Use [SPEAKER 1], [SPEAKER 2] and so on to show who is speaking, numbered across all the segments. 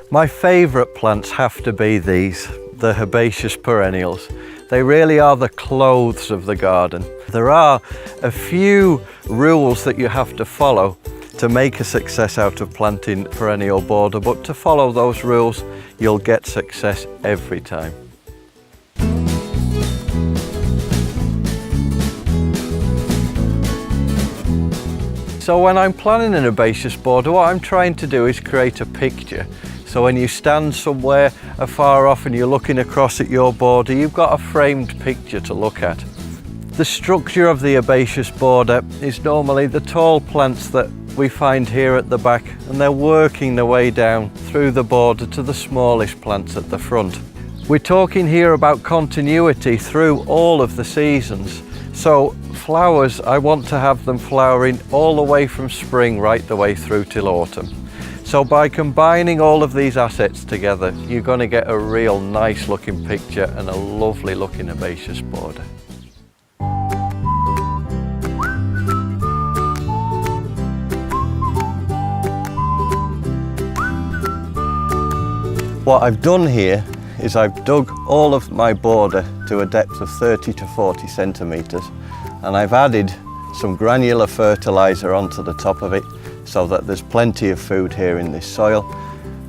[SPEAKER 1] My favourite plants have to be these, the herbaceous perennials. They really are the clothes of the garden. There are a few rules that you have to follow to make a success out of planting perennial border, but to follow those rules, you'll get success every time. So when I'm planning an herbaceous border, what I'm trying to do is create a picture. So when you stand somewhere afar off and you're looking across at your border, you've got a framed picture to look at. The structure of the herbaceous border is normally the tall plants that we find here at the back, and they're working their way down through the border to the smallest plants at the front. We're talking here about continuity through all of the seasons. So flowers, I want to have them flowering all the way from spring right the way through till autumn. So by combining all of these assets together, you're going to get a real nice looking picture and a lovely looking herbaceous border. What I've done here is I've dug all of my border to a depth of 30 to 40 centimetres, and I've added some granular fertiliser onto the top of it so that there's plenty of food here in this soil.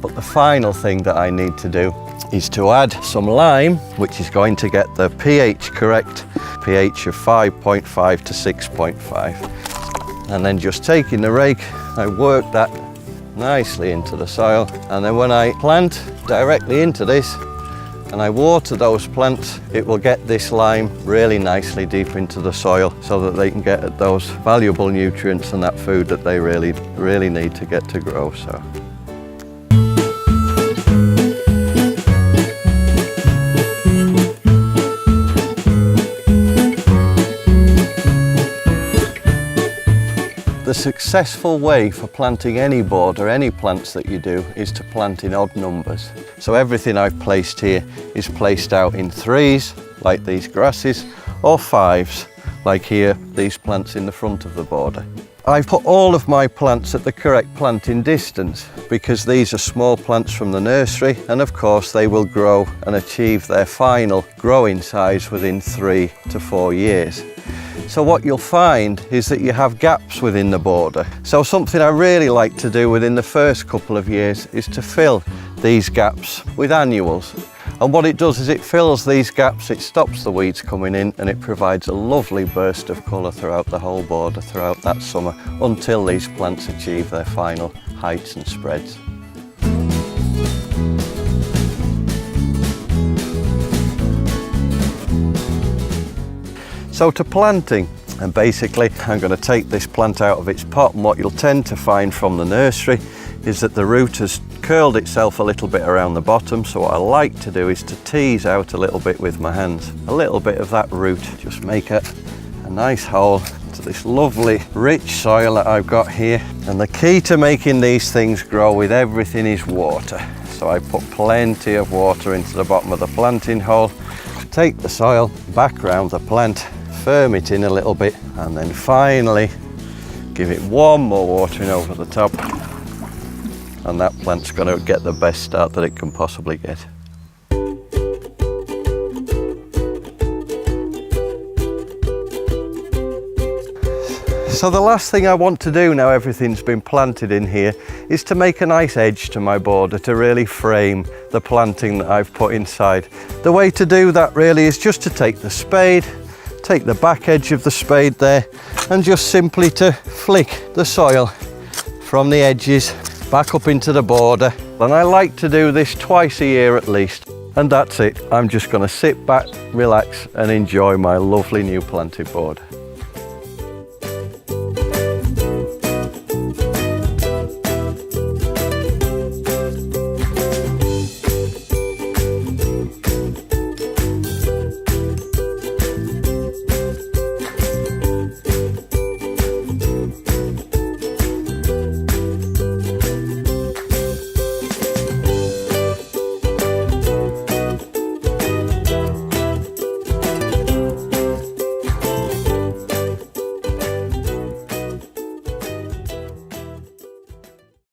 [SPEAKER 1] But the final thing that I need to do is to add some lime, which is going to get the pH correct, pH of 5.5 to 6.5. And then just taking the rake, I work that nicely into the soil, and then when I plant directly into this and I water those plants, it will get this lime really nicely deep into the soil so that they can get at those valuable nutrients and that food that they really need to get to grow. So. The successful way for planting any border, any plants that you do, is to plant in odd numbers. So everything I've placed here is placed out in 3s, like these grasses, or 5s, like here, these plants in the front of the border. I've put all of my plants at the correct planting distance because these are small plants from the nursery, and of course they will grow and achieve their final growing size within 3 to 4 years. So what you'll find is that you have gaps within the border. So something I really like to do within the first couple of years is to fill these gaps with annuals. And what it does is it fills these gaps, it stops the weeds coming in, and it provides a lovely burst of colour throughout the whole border throughout that summer until these plants achieve their final heights and spreads. So to planting, and basically I'm going to take this plant out of its pot, and what you'll tend to find from the nursery is that the root has curled itself a little bit around the bottom. So what I like to do is to tease out a little bit with my hands, a little bit of that root, just make a nice hole to this lovely rich soil that I've got here. And the key to making these things grow with everything is water. So I put plenty of water into the bottom of the planting hole, take the soil back round the plant, firm it in a little bit, and then finally give it one more watering over the top, and that plant's going to get the best start that it can possibly get. So the last thing I want to do now everything's been planted in here is to make a nice edge to my border to really frame the planting that I've put inside. The way to do that really is just to take the spade, take the back edge of the spade there, and just simply to flick the soil from the edges back up into the border. And I like to do this twice a year at least. And that's it. I'm just going to sit back, relax, and enjoy my lovely new planted border.